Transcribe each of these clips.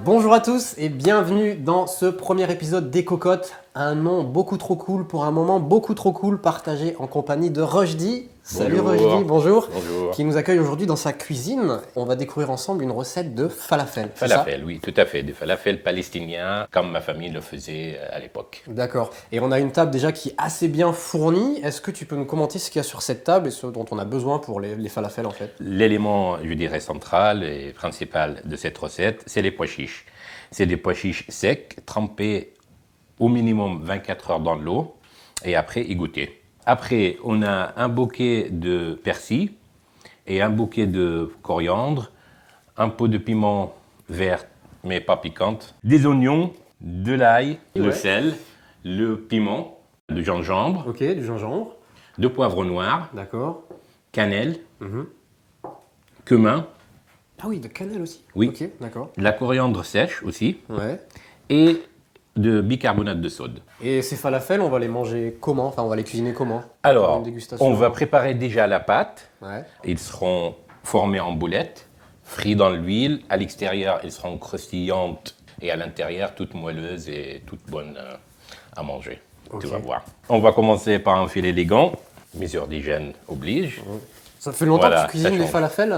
Bonjour à tous et bienvenue dans ce premier épisode des Cocottes. Un nom beaucoup trop cool pour un moment beaucoup trop cool partagé en compagnie de Rochdi. Salut Rochdi, bonjour. Bonjour. Qui nous accueille aujourd'hui dans sa cuisine. On va découvrir ensemble une recette de falafel. Falafel, oui, tout à fait. Des falafels palestiniens, comme ma famille le faisait à l'époque. D'accord. Et on a une table déjà qui est assez bien fournie. Est-ce que tu peux nous commenter ce qu'il y a sur cette table et ce dont on a besoin pour les falafels en fait? L'élément, je dirais, central et principal de cette recette, c'est les pois chiches. C'est des pois chiches secs, trempés au minimum 24 heures dans l'eau et après égoutter. Après, on a un bouquet de persil et un bouquet de coriandre, un pot de piment vert mais pas piquante, des oignons, de l'ail, le sel, le piment, du gingembre, Ok, du gingembre. de poivre noir, D'accord. cannelle, cumin, Ah oui, de cannelle aussi. Oui. Ok, d'accord. de la coriandre sèche aussi Ouais. et de bicarbonate de soude. Et ces falafels, on va les manger comment? Enfin, on va les cuisiner comment? Alors, Une dégustation. on va préparer déjà la pâte. Ouais. Ils seront formés en boulettes, frits dans l'huile. À l'extérieur, ils seront croustillantes et à l'intérieur, toutes moelleuses et toutes bonnes à manger. Ok. Tu vas voir. On va commencer par enfiler les gants. Mesure d'hygiène oblige. Ça fait longtemps Voilà, que tu cuisines ça les change. falafels,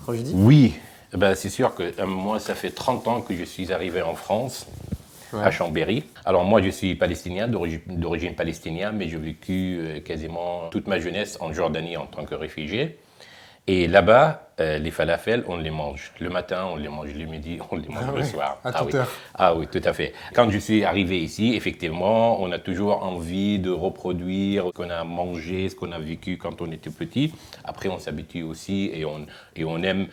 Rochdi? Oui, ben, c'est sûr que moi, ça fait 30 ans que je suis arrivé en France, Ouais. à Chambéry. Alors moi, je suis palestinien, d'origine palestinienne, mais j'ai vécu quasiment toute ma jeunesse en Jordanie en tant que réfugié. Et là-bas, les falafels, on les mange. Le matin, on les mange le midi, on les mange le ouais, soir. à Ah toute oui. heure. Ah oui, tout à fait. Quand je suis arrivé ici, effectivement, on a toujours envie de reproduire ce qu'on a mangé, ce qu'on a vécu quand on était petit. Après, on s'habitue aussi et on aime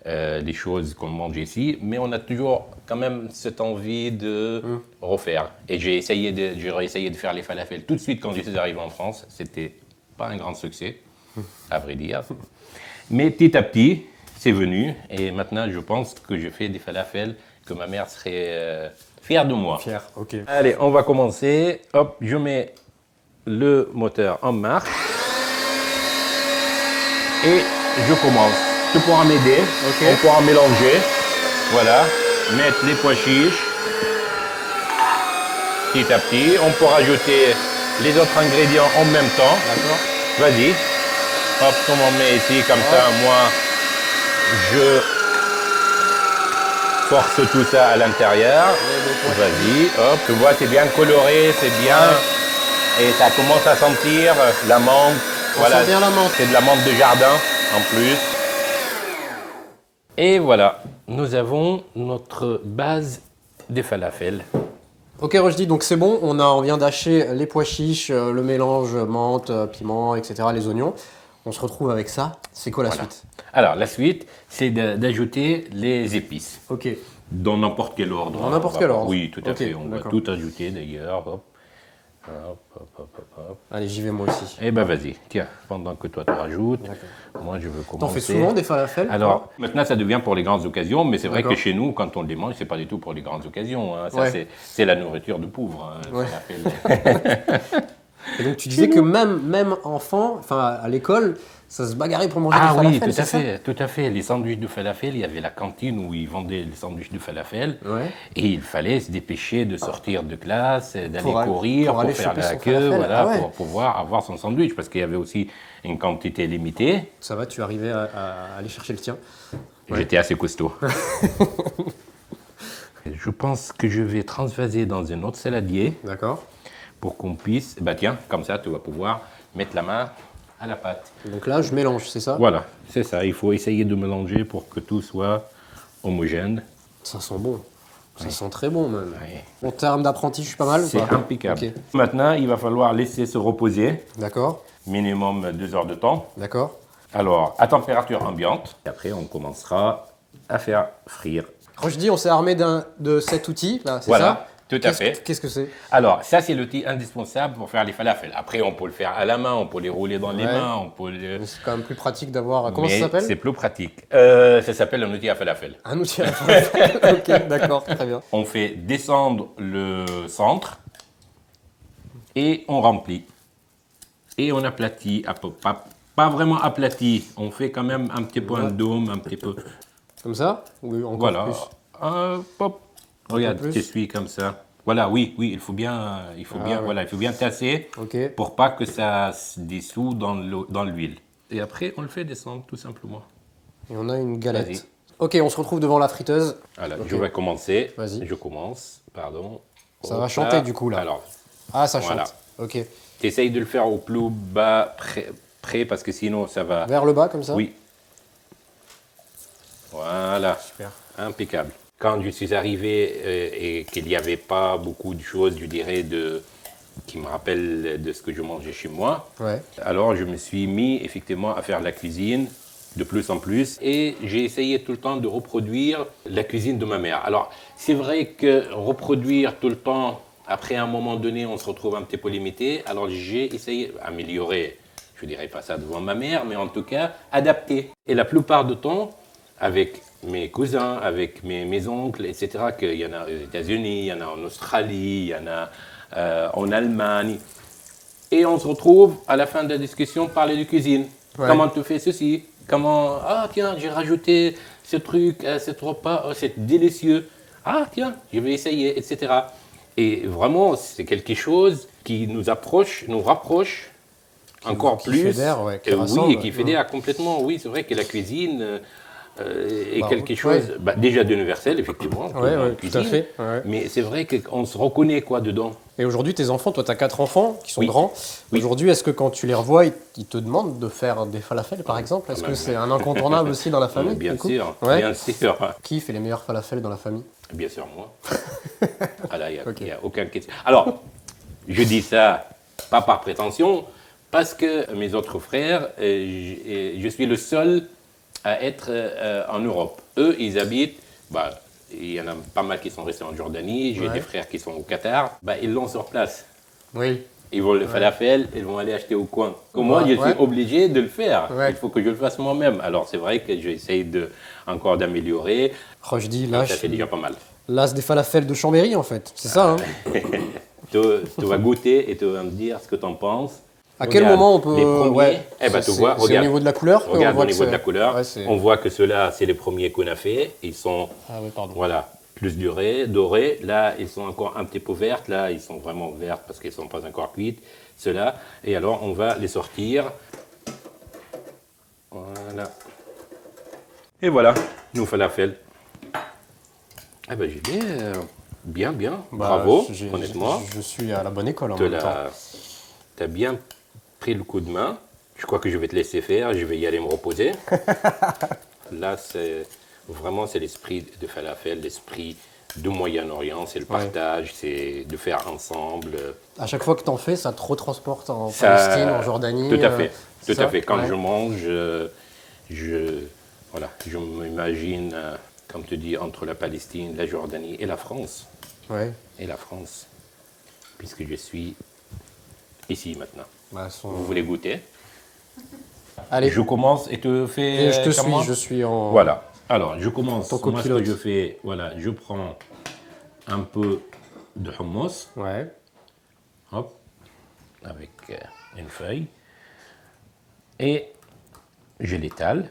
les choses qu'on mange ici, mais on a toujours quand même cette envie de refaire. Et j'ai essayé de faire les falafels tout de suite quand je suis arrivé en France. C'était pas un grand succès, à vrai dire. Mais petit à petit, c'est venu. Et maintenant, je pense que je fais des falafels que ma mère serait fière de moi. Fier, ok. Allez, on va commencer. Hop, je mets le moteur en marche. Et je commence. Tu pourras m'aider. Ok. On pourra mélanger. Voilà. Mettre les pois chiches. Petit à petit. On peut rajouter les autres ingrédients en même temps. D'accord. Vas-y. Hop, on m'en met ici comme ça. Moi, je force tout ça à l'intérieur. Vas-y, hop. Tu vois, c'est bien coloré, c'est bien. Et ça commence à sentir la menthe. On sent bien la menthe. C'est de la menthe de jardin en plus. Et voilà, nous avons notre base des falafels. Ok Rochdi, donc c'est bon, on vient d'hacher les pois chiches, le mélange menthe, piment, etc., les oignons. On se retrouve avec ça. C'est quoi la suite? Alors, la suite, c'est d'ajouter les épices. Ok. Dans n'importe quel ordre. Dans n'importe quel ordre. Oui, tout à Ok, fait. On va d'accord. tout ajouter d'ailleurs. Hop. Hop, hop, hop, hop, hop. Allez, j'y vais moi aussi. Eh ben vas-y, tiens, pendant que toi tu rajoutes, D'accord. moi je veux commencer. T'en fais souvent des falafels? Alors, maintenant ça devient pour les grandes occasions, mais c'est vrai que D'accord. chez nous, quand on les mange, c'est pas du tout pour les grandes occasions. Hein. Ça, Ouais. c'est la nourriture de pauvres. Hein, Ouais. falafel. Et donc tu disais que même enfant, enfin à l'école, ça se bagarrait pour manger Ah des falafels, oui, tout c'est à ça? fait, tout à fait. Les sandwichs de falafel, il y avait la cantine où ils vendaient les sandwichs de falafel. Ouais. Et il fallait se dépêcher de sortir de classe, d'aller Pour aller- courir, pour pour, aller faire choper la son queue, falafel. voilà, Ah ouais. pour pouvoir avoir son sandwich, parce qu'il y avait aussi une quantité limitée. Ça va, tu arrivais à aller chercher le tien? Ouais. J'étais assez costaud. Je pense que je vais transvaser dans un autre saladier D'accord. pour qu'on puisse, bah tiens, comme ça, tu vas pouvoir mettre la main à la pâte. Donc là, je mélange, c'est ça? Voilà, c'est ça. Il faut essayer de mélanger pour que tout soit homogène. Ça sent bon. Ça sent très bon même. Ouais. En termes d'apprenti, je suis pas mal ou C'est pas? impeccable. Ok. Maintenant, il va falloir laisser se reposer, D'accord. minimum 2 heures de temps. D'accord. Alors, à température ambiante. Et après, on commencera à faire frire. Rochdi, on s'est armé de cet outil, là, c'est Voilà, ça? tout à Qu'est-ce- fait. Qu'est-ce que c'est? Alors, ça, c'est l'outil indispensable pour faire les falafels. Après, on peut le faire à la main, on peut les rouler dans les Ouais. mains, on peut le... Mais c'est quand même plus pratique d'avoir. Comment Mais ça s'appelle? c'est plus pratique. Ça s'appelle un outil à falafel. Un outil à la falafel. Ok, d'accord, très bien. On fait descendre le centre et on remplit. Et on aplatit à peu près pas vraiment aplati. On fait quand même un petit peu un dôme, un petit peu. Comme ça? Oui, encore Voilà. plus. Pop. Regarde, plus. tu suis comme ça. Voilà, oui, il faut bien, ouais. voilà, il faut bien tasser Ok. pour pas que ça se dissout dans l'huile. Et après, on le fait descendre tout simplement. Et on a une galette. Vas-y. Ok, on se retrouve devant la friteuse. Voilà, Ok. je vais commencer. Vas-y. Je commence, pardon. Ça Hop va chanter du coup là. Alors, Ah, ça voilà. chante. Ok. Essaye de le faire au plus bas près parce que sinon ça va. Vers le bas comme ça? Oui. Voilà. Super. Impeccable. Quand je suis arrivé et qu'il n'y avait pas beaucoup de choses, je dirais, qui me rappellent de ce que je mangeais chez moi, Ouais. alors je me suis mis effectivement à faire la cuisine de plus en plus et j'ai essayé tout le temps de reproduire la cuisine de ma mère. Alors c'est vrai que reproduire tout le temps, après un moment donné, on se retrouve un petit peu limité. Alors j'ai essayé d'améliorer, je ne dirais pas ça devant ma mère, mais en tout cas adapter. Et la plupart du temps, avec mes cousins, avec mes oncles, etc., qu'il y en a aux États-Unis, il y en a en Australie, il y en a en Allemagne. Et on se retrouve à la fin de la discussion parler de cuisine. Ouais. Comment tu fais ceci? Comment, ah tiens, j'ai rajouté ce truc à cet repas, oh, c'est délicieux. Ah tiens, je vais essayer, etc. Et vraiment, c'est quelque chose qui nous rapproche encore qui plus. fédère, ouais, qui oui, rassemble. et qui fédère complètement. Oui, c'est vrai que la cuisine est Bah, quelque chose déjà d'universel, effectivement. Ouais, le monde tout à cuisine. fait. Ouais. Mais c'est vrai qu'on se reconnaît quoi dedans. Et aujourd'hui, tes enfants, toi, tu as 4 enfants qui sont Oui. grands. Oui. Aujourd'hui, est-ce que quand tu les revois, ils te demandent de faire des falafels, par exemple? Est-ce que c'est un incontournable aussi dans la famille? Bien du coup sûr, Ouais. bien sûr. Qui fait les meilleurs falafels dans la famille? Bien sûr, moi. Voilà, il Ok. n'y a aucune question. Alors, je dis ça pas par prétention, parce que mes autres frères, je suis le seul à être en Europe. Eux, ils habitent, il y en a pas mal qui sont restés en Jordanie, j'ai Ouais. des frères qui sont au Qatar, ils l'ont sur place. Oui. Ils vont le falafel, ils vont aller acheter au coin. Moi, je suis Ouais. obligé de le faire. Ouais. Il faut que je le fasse moi-même. Alors, c'est vrai que j'essaye encore d'améliorer. Rochdi, Ça là, fait déjà pas mal. l'as des falafels de Chambéry, en fait. C'est ça, hein? Tu vas goûter et tu vas me dire ce que tu en penses. À quel Regarde, moment on peut... Les premiers, ouais. tu vois, C'est au regarde. niveau de la couleur qu'on Regarde voit au que niveau de c'est- la couleur. Ouais, c'est- On voit que ceux-là, c'est les premiers qu'on a fait. Ils sont, Ah oui, pardon. voilà, plus dorés. Là, ils sont encore un petit peu vertes. Là, ils sont vraiment vertes parce qu'ils ne sont pas encore cuites. Ceux-là. Et alors, on va les sortir. Voilà. Et voilà, nos falafels. Eh ben, j'ai bien, bravo, honnêtement. Je suis à la bonne école en Tu même temps. as bien pris le coup de main. Je crois que je vais te laisser faire. Je vais y aller me reposer. Là, c'est l'esprit de falafel, l'esprit du Moyen-Orient. C'est le partage, c'est de faire ensemble. À chaque fois que t'en fais, ça te retransporte en Ça- Palestine, en Jordanie. Tout à fait. c'est Tout à ça fait. Quand Ouais. je mange, je m'imagine, comme tu dis, entre la Palestine, la Jordanie et la France. Ouais. Et la France, puisque je suis ici maintenant. Bah, son- Vous voulez goûter? Allez, Je commence et te fais. et je te comment? suis, je suis en... Voilà. Alors, je commence. Ton Moi, ce que copilote. je fais, voilà, je prends un peu de hummus, Ouais. hop, avec une feuille, et je l'étale.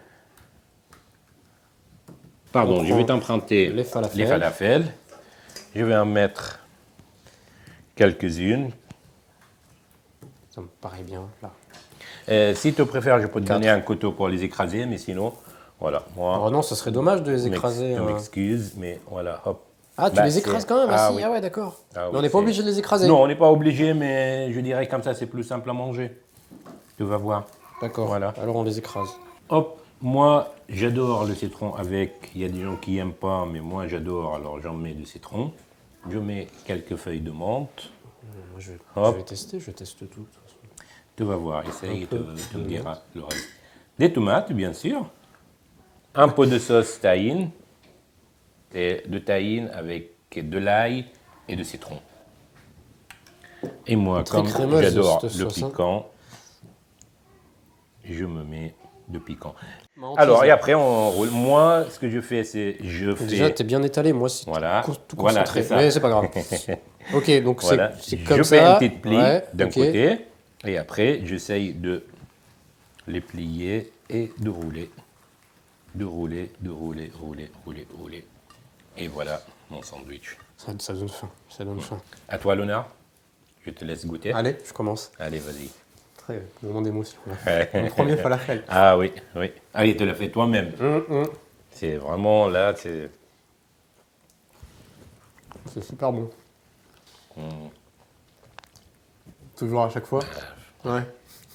Pardon, On je vais prend t'emprunter les falafels. les falafels. Je vais en mettre quelques-unes. Ça me paraît bien, là. Si tu préfères, je peux te donner un couteau pour les écraser, mais sinon, voilà, moi. Oh non, ça serait dommage de les écraser. Je m'excuse, mais voilà, hop. Ah, tu Bah, les c'est- écrases quand même Ah ah, oui. Ah ouais, d'accord. Ah Mais oui, on n'est pas c'est- obligé de les écraser. Non, on n'est pas obligé, mais je dirais comme ça, c'est plus simple à manger. Tu vas voir. D'accord. Voilà. Alors on les écrase. Hop, moi, j'adore le citron avec. Il y a des gens qui n'aiment pas, mais moi, j'adore. Alors, j'en mets du citron. Je mets quelques feuilles de menthe. Moi, je Hop. vais tester, je teste tout. de toute façon. Tu vas voir, essaye, Un peu tu me de diras le reste. Des tomates, bien sûr. Un peu de sauce tahine. Et de tahine avec de l'ail et de citron. Et moi, Très comme crémeuse, j'adore cette le sauce, hein. piquant, je me mets de piquant. Menthe, Alors, ça- et après, on roule. Moi, ce que je fais, c'est Déjà, t'es bien étalé, moi, c'est Voilà. tout Voilà, concentré. c'est ça. Mais c'est pas grave. Ok, donc Voilà. c'est comme Je ça. fais une petite plie Ouais, d'un ok. côté, et après, j'essaye de les plier et de rouler. De rouler, de rouler, rouler, rouler, rouler. Et voilà mon sandwich. Ça donne faim, ça donne faim. À toi l'honneur. Je te laisse goûter. Allez, je commence. Allez, vas-y. Très moment d'émotion. Mon premier falafel. Ah oui, oui. Ah, il te l'a fait toi-même. Mmh. C'est vraiment là, c'est... C'est super bon. Toujours à chaque fois. Ouais.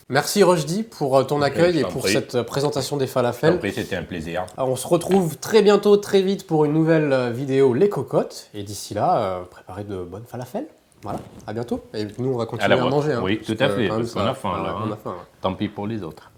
Merci Rochdi pour ton accueil je et t'en pour prie. cette présentation des falafels. Après, c'était un plaisir. Alors, on se retrouve très bientôt, très vite pour une nouvelle vidéo Les Cocottes. Et d'ici là, préparez de bonnes falafels. Voilà, à bientôt. Et nous, on va continuer à vôtre. manger. Hein, Oui, parce tout à que, fait, quand même, parce qu'on a faim, là, on hein. a faim. Tant pis pour les autres.